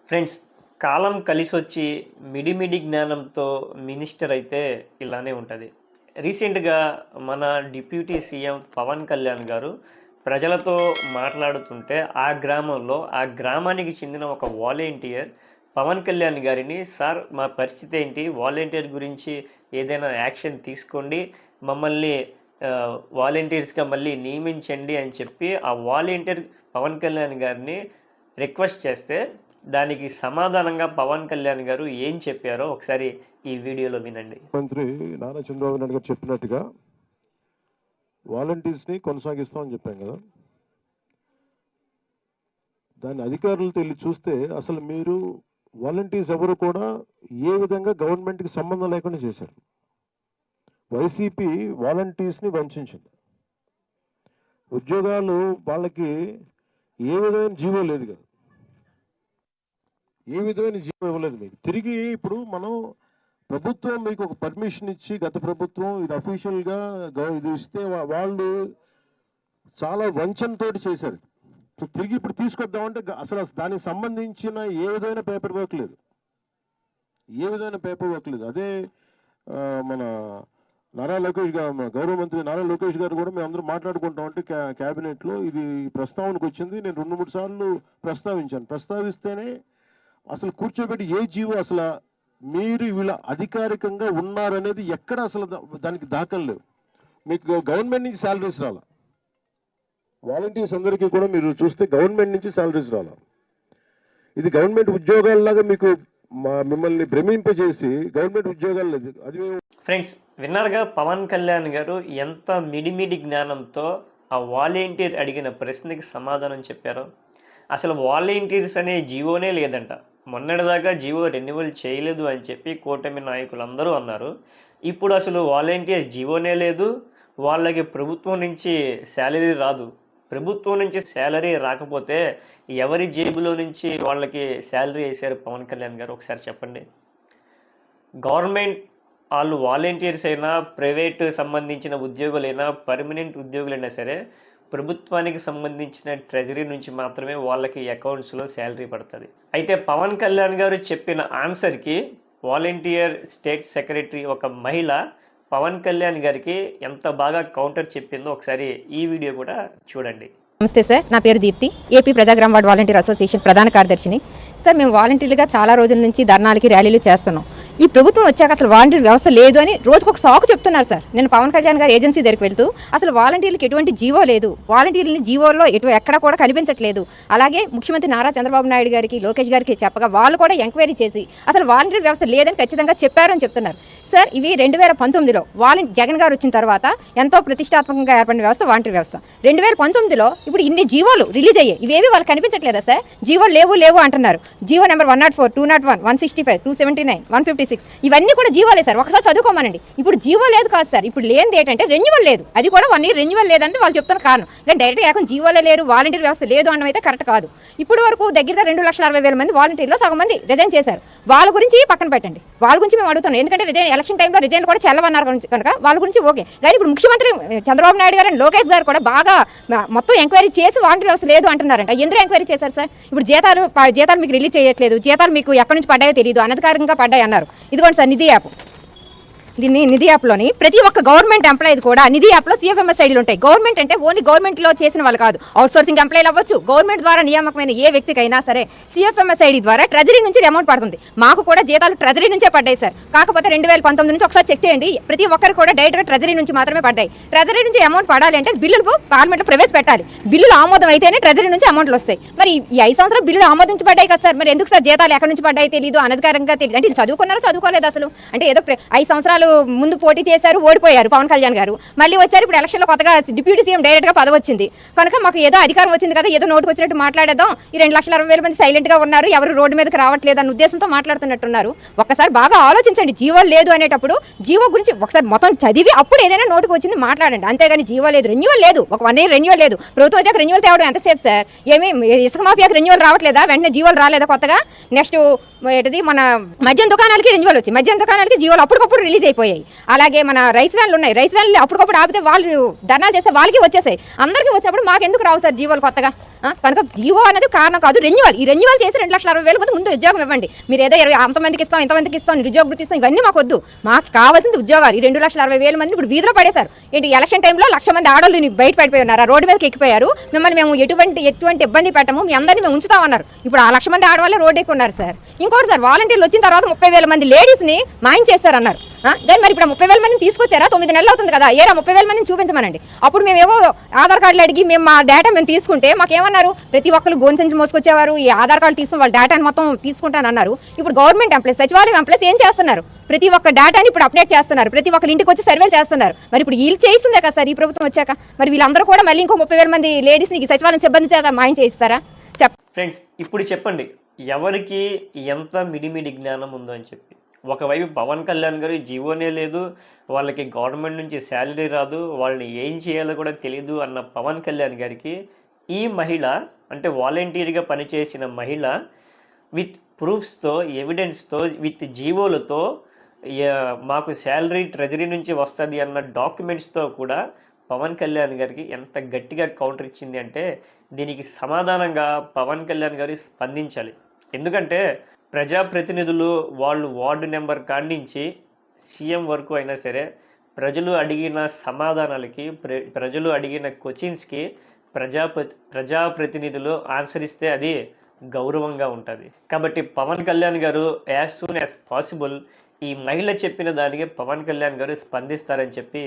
Friends, కాలం కలిసొచ్చి మిడిమిడి జ్ఞానంతో minister అయితే ఇలానే ఉంటది. రీసెంట్‌గా మన డిప్యూటీ సీఎం పవన్ కళ్యాణ్ గారు ప్రజలతో మాట్లాడుతుంటే ఆ గ్రామానికి చెందిన ఒక వాలంటీర్ పవన్ కళ్యాణ్ గారిని, "సార్ మా పరిస్థితి ఏంటి? వాలంటీర్ గురించి ఏదైనా యాక్షన్ తీసుకోండి. మమ్మల్ని వాలంటీర్స్‌గా మళ్ళీ నియమించండి" అని చెప్పి ఆ వాలంటీర్ పవన్ కళ్యాణ్ గారిని రిక్వెస్ట్ చేస్తే దానికి సమాధానంగా పవన్ కళ్యాణ్ గారు ఏం చెప్పారో ఒకసారి ఈ వీడియోలో వినండి. మంత్రి నారా చంద్రబాబు నాయుడు గారు చెప్పినట్టుగా వాలంటీర్స్ని కొనసాగిస్తామని చెప్పాం కదా. దాని అధికారులతో వెళ్ళి చూస్తే అసలు మీరు వాలంటీర్స్ ఎవరు కూడా ఏ విధంగా గవర్నమెంట్కి సంబంధం లేకుండా చేశారు. వైసీపీ వాలంటీర్స్ని వంచింది. ఉద్యోగాలు వాళ్ళకి ఏ విధమైన జీవో లేదు కదా, ఏ విధమైన జీవో ఇవ్వలేదు మీకు. తిరిగి ఇప్పుడు మనం ప్రభుత్వం మీకు ఒక పర్మిషన్ ఇచ్చి, గత ప్రభుత్వం ఇది అఫీషియల్గా ఇది ఇస్తే వాళ్ళు చాలా వంచనతో చేశారు. సో తిరిగి ఇప్పుడు తీసుకొద్దామంటే అసలు దానికి సంబంధించిన ఏ విధమైన పేపర్ వర్క్ లేదు, అదే మన నారా లోకేష్ గారు, గౌరవ మంత్రి నారా లోకేష్ గారు కూడా మేము అందరూ మాట్లాడుకుంటాం అంటే క్యాబినెట్లో ఇది ప్రస్తావనకు వచ్చింది. నేను 2-3 సార్లు ప్రస్తావిస్తేనే అసలు కూర్చోబెట్టి ఏ జీవో అసలు మీరు వీళ్ళ అధికారికంగా ఉన్నారనేది ఎక్కడ అసలు దానికి దాఖలు లేవు. మీకు గవర్నమెంట్ నుంచి శాలరీస్ రాలా, వాలంటీర్స్ అందరికీ కూడా మీరు చూస్తే గవర్నమెంట్ నుంచి శాలరీస్ రాలా. ఇది గవర్నమెంట్ ఉద్యోగాల్లాగా మీకు మిమ్మల్ని భ్రమింపజేసి గవర్నమెంట్ ఉద్యోగాలు లేదు. అది ఫ్రెండ్స్, విన్నారుగా పవన్ కళ్యాణ్ గారు ఎంత మిడిమిడి జ్ఞానంతో ఆ వాలంటీర్ అడిగిన ప్రశ్నకి సమాధానం చెప్పారో. అసలు వాలంటీర్స్ అనే జీవోనే లేదంట. మొన్నటిదాకా జీవో రెన్యువల్ చేయలేదు అని చెప్పి కూటమి నాయకులందరూ అన్నారు. ఇప్పుడు అసలు వాలంటీర్ జీవోనే లేదు, వాళ్ళకి ప్రభుత్వం నుంచి శాలరీ రాదు. ప్రభుత్వం నుంచి శాలరీ రాకపోతే ఎవరి జేబులో నుంచి వాళ్ళకి శాలరీ వేశారు పవన్ కళ్యాణ్ గారు ఒకసారి చెప్పండి. గవర్నమెంట్ వాళ్ళు వాలంటీర్స్ అయినా, ప్రైవేట్ సంబంధించిన ఉద్యోగులైనా, పర్మనెంట్ ఉద్యోగులైనా సరే ప్రభుత్వానికి సంబంధించిన ట్రెజరీ నుంచి మాత్రమే వాళ్ళకి అకౌంట్స్లో శాలరీ పడుతుంది. అయితే పవన్ కళ్యాణ్ గారు చెప్పిన ఆన్సర్కి వాలంటీర్ స్టేట్ సెక్రటరీ ఒక మహిళ పవన్ కళ్యాణ్ గారికి ఎంత బాగా కౌంటర్ చెప్పిందో ఒకసారి ఈ వీడియో కూడా చూడండి. నమస్తే సార్, నా పేరు దీప్తి, ఏపీ ప్రజాగ్రామ వార్డ్ వాలంటీర్ అసోసియేషన్ ప్రధాన కార్యదర్శిని. సార్, మేము వాలంటీర్లుగా చాలా రోజుల నుంచి ధర్నాలకి ర్యాలీలు చేస్తున్నాం. ఈ ప్రభుత్వం వచ్చాక అసలు వాలంటీర్ వ్యవస్థ లేదు అని రోజుకు ఒక సాకు చెప్తున్నారు సార్. నేను పవన్ కళ్యాణ్ గారు ఏజెన్సీ దగ్గరికి వెళ్తూ అసలు వాలంటీర్లకు ఎటువంటి జీవో లేదు, వాలంటీర్లని జీవోల్లో ఎక్కడ కూడా కనిపించట్లేదు. అలాగే ముఖ్యమంత్రి నారా చంద్రబాబు నాయుడు గారికి, లోకేష్ గారికి చెప్పగా వాళ్ళు కూడా ఎంక్వైరీ చేసి అసలు వాలంటీర్ వ్యవస్థ లేదని ఖచ్చితంగా చెప్పారని చెప్తున్నారు. సార్, ఇవి 2019లో జగన్ గారు వచ్చిన తర్వాత ఎంతో ప్రతిష్టాత్మకంగా ఏర్పడిన వ్యవస్థ వాలంటీర్ వ్యవస్థ. 2019లో ఇప్పుడు ఇన్ని జీవోలు రిలీజ్ అయ్యాయి, ఇవేవి వాళ్ళకి కనిపించట్లేదా సార్? జీవోలు లేవు అంటున్నారు. జీవో నెంబర్ 104, 201, 165, 279, 156 ఇవన్నీ కూడా జీవోలే సార్. ఒకసారి చదువుకోమనండి. ఇప్పుడు జీవో లేదు కాదు సార్, ఇప్పుడు లేనిది ఏంటంటే రెన్యువల్ లేదు. అది కూడా 1 ఇయర్ రెన్యువల్ లేదంటే వాళ్ళు చెప్తున్న కారణం. కానీ డైరెక్ట్గా ఏకం జీవోలే లేరు, వాలంటీర్ వ్యవస్థ లేదు అనడం అయితే కరెక్ట్ కాదు. ఇప్పుడు వరకు దగ్గర 2,60,000 మంది వాలంటీర్లో సగం మంది రిజైన్ చేశారు. వాళ్ళ గురించి పక్కన పెట్టండి, వాళ్ళ గురించి మేము అడుగుతున్నాం. ఎందుకంటే ఎలక్షన్ టైంలో రిజైన్ కూడా చెల్లవన్నారు కనుక వాళ్ళ గురించి ఓకే. కానీ ఇప్పుడు ముఖ్యమంత్రి చంద్రబాబు నాయుడు గారు, లోకేష్ గారు కూడా బాగా మొత్తం ఎంక్వైరీ చేసి వాలంటీర్ వ్యవస్థ లేదు అంటున్నారంట. ఎందుకు ఎంక్వైరీ చేశారు సార్? ఇప్పుడు జీతాలు మీకు రిలీజ్ చేయట్లేదు, జీతాలు మీకు ఎక్కడి నుంచి పడ్డాయో తెలియదు, అనధికారికంగా పడ్డాయి అన్నారు. ఇదిగోండి సార్, నిధి యాప్. దీన్ని నిధి యాప్లోని ప్రతి ఒక్క గవర్నమెంట్ ఎంప్లాయీ కూడా నిధి యాప్లో CFMS ఐడీలు ఉంటాయి. గవర్నమెంట్ అంటే ఓన్లీ గవర్నమెంట్లో చేసిన వాళ్ళు కాదు, అవుట్సోర్సింగ్ ఎంప్లాయీలు అవ్వచ్చు, గవర్నమెంట్ ద్వారా నియామకమైన ఏ వ్యక్తికైనా సరే CFMS ఐడి ద్వారా ట్రెజరీ నుంచి అమౌంట్ పడుతుంది. మాకు కూడా జీతాలు ట్రెజరీ నుంచే పడ్డాయి సార్. కాకపోతే 2019 నుంచి ఒకసారి చెక్ చేయండి, ప్రతి ఒక్కరు కూడా డైరెక్ట్గా ట్రెజరీ నుంచి మాత్రమే పడ్డాయి. ట్రెజరీ నుంచి అమౌంట్ పడాలి అంటే బిల్లులు పార్లమెంట్లో ప్రవేశపెట్టాలి, బిల్లులు ఆమోదం అయితేనే ట్రెజరీ నుంచి అమౌంట్లు వస్తాయి. మరి ఈ 5 సంవత్సరాలు బిల్లులు ఆమోదించి పడ్డాయి కదా సార్, మరి ఎందుకు సార్ జీతాలు ఎక్కడి నుంచి పడ్డాయి తెలియదు, అనధికారంగా తెలియదు అంటే చదువుకున్నారో చదువుకోలేదు అసలు? అంటే ఏదో 5 సంవత్సరాలు ముందు పోటీ చేశారు, ఓడిపోయారు పవన్ కళ్యాణ్ గారు, మళ్ళీ వచ్చారు. ఇప్పుడు ఎలక్షన్లో కొత్తగా డిప్యూటీ సీఎం డైరెక్ట్గా పదవి వచ్చింది కనుక మాకు ఏదో అధికారం వచ్చింది కదా, ఏదో నోటుకు వచ్చినట్టు మాట్లాడేద్దాం. ఈ 2,60,000 మంది సైలెంట్గా ఉన్నారు, ఎవరు రోడ్డు మీదకి రావట్లేదు అన్న ఉద్దేశంతో మాట్లాడుతున్నట్టున్నారు. ఒక్కసారి బాగా ఆలోచించండి. జీవో లేదు అనేటప్పుడు జీవో గురించి ఒకసారి మొత్తం చదివి అప్పుడు ఏదైనా నోటుకు వచ్చింది మాట్లాడండి. అంతేగాని జీవో లేదు, రెన్యువల్ లేదు, ఒక 1 ఇయర్ రెన్యువల్ లేదు. ప్రభుత్వం వచ్చాక రెన్యువల్ తేవడం ఎంతసేపు సార్? ఏమి ఇసుక మాఫియాకి రెన్యువల్ రావట్లేదా? వెంటనే జీవోలు రాలేదా కొత్తగా? నెక్స్ట్ ఏంటిది, మన మద్యం దుకాణాలకి రెన్యువల్ వచ్చి మద్యం దుకాణాలకి జీవోలు అప్పటికప్పుడు రిలీజ్ అయిపోయి అయిపోయాయి. అలాగే మన రైస్ వ్యాన్లు ఉన్నాయి, రైస్ వ్యాన్లు అప్పటికప్పుడు ఆపితే వాళ్ళు ధర్నాలు చేస్తే వాళ్ళకి వచ్చేసాయి, అందరికీ వచ్చినప్పుడు మాకు ఎందుకు రావు సార్ జీవోలు కొత్తగా? కనుక జీవో అనేది కారణం కాదు, రెన్యువల్. ఈ రెన్యువల్ చేసి 2,60,000 మంది ముందు ఉద్యోగం ఇవ్వండి. మీరు ఏదో 20 అంతమందికి ఇస్తాం, ఇంతమందికి ఇస్తాం, నిరుద్యోగ వృత్తి ఇస్తాం, ఇవన్నీ మాకు వద్దు. మాకు కావాల్సింది ఉద్యోగాలు. ఈ 2,60,000 మంది ఇప్పుడు వీధిలో పడేశారు. ఏంటి ఎలక్షన్ టైంలో 1,00,000 మంది ఆడవాళ్ళు బయట పడిపోయి ఉన్నారు, రోడ్డు మీదకి ఎక్కిపోయారు. మిమ్మల్ని మేము ఎటువంటి ఇబ్బంది పెట్టము, మీ అందరినీ మేము ఉంచుతామన్నారు. ఇప్పుడు ఆ 1,00,000 మంది ఆడవాళ్ళే రోడ్డు ఎక్కువ ఉన్నారు సార్. ఇంకోటి సార్, వాలంటీర్లు వచ్చిన తర్వాత 30,000 మంది లేడీస్ని మాయం చేస్తారన్నారు. దాన్ని మరి ఇప్పుడు 30,000 మందిని తీసుకొచ్చారా? 9 నెలలు అవుతుంది కదా, 30,000 మందిని చూపించమనండి. అప్పుడు మేమేమో ఆధార్ కార్డులు అడిగి మేము మా డేటా మేము తీసుకుంటే మాకేమన్నారు, ప్రతి ఒక్కరు గోన్ సంచి మోసుకొచ్చేవారు, ఈ ఆధార్ కార్డు తీసుకుని వాళ్ళ డేటాని మొత్తం తీసుకుంటానన్నారు. ఇప్పుడు గవర్నమెంట్ ఎంప్లాయీస్, సచివాలయం ఎంప్లాయీస్ ఏం చేస్తున్నారు? ప్రతి ఒక్క డేటాని ఇప్పుడు అప్డేట్ చేస్తున్నారు, ప్రతి ఒక్కరి ఇంటికి వచ్చి సర్వేలు చేస్తున్నారు. మరి ఇప్పుడు వీళ్ళు చేస్తుందే కదా సార్ ఈ ప్రభుత్వం వచ్చాక, మరి వీళ్ళందరూ కూడా మళ్ళీ ఇంకో 30,000 మంది లేడీస్ని సచివాలయం సిబ్బంది చేత మాయం చేయిస్తారా? ఫ్రెండ్స్, ఇప్పుడు చెప్పండి, ఎవరికి ఎంత మిడిమిడి జ్ఞానం ఉందో అని చెప్పి. ఒకవైపు పవన్ కళ్యాణ్ గారు జీవోనే లేదు, వాళ్ళకి గవర్నమెంట్ నుంచి శాలరీ రాదు, వాళ్ళని ఏం చేయాలో కూడా తెలియదు అన్న పవన్ కళ్యాణ్ గారికి ఈ మహిళ, అంటే వాలంటీర్గా పనిచేసిన మహిళ, విత్ ప్రూఫ్స్తో, ఎవిడెన్స్తో, విత్ జీవోలతో, మాకు శాలరీ ట్రెజరీ నుంచి వస్తుంది అన్న డాక్యుమెంట్స్తో కూడా పవన్ కళ్యాణ్ గారికి ఎంత గట్టిగా కౌంటర్ ఇచ్చింది అంటే, దీనికి సమాధానంగా పవన్ కళ్యాణ్ గారు స్పందించాలి. ఎందుకంటే ప్రజాప్రతినిధులు వాళ్ళు వార్డు నెంబర్ కాడించి సీఎం వరకు అయినా సరే ప్రజలు అడిగిన సమాధానాలకి, ప్రజలు అడిగిన క్వశ్చన్స్కి ప్రజాప్రతినిధులు ఆన్సర్ ఇస్తే అది గౌరవంగా ఉంటుంది. కాబట్టి పవన్ కళ్యాణ్ గారు యాజ్ సూన్ యాజ్ పాసిబుల్ ఈ మహిళ చెప్పిన దానికి పవన్ కళ్యాణ్ గారు స్పందిస్తారని చెప్పి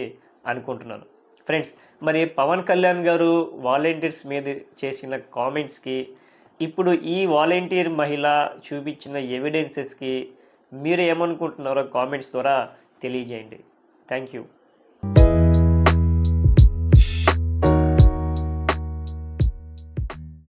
అనుకుంటున్నాను. ఫ్రెండ్స్, మరి పవన్ కళ్యాణ్ గారు వాలంటీర్స్ మీద చేసిన కామెంట్స్కి, ఇప్పుడు ఈ వాలంటీర్ మహిళ చూపించిన ఎవిడెన్సెస్కి మీరు ఏమనుకుంటున్నారో కామెంట్స్ ద్వారా తెలియజేయండి. Thank you.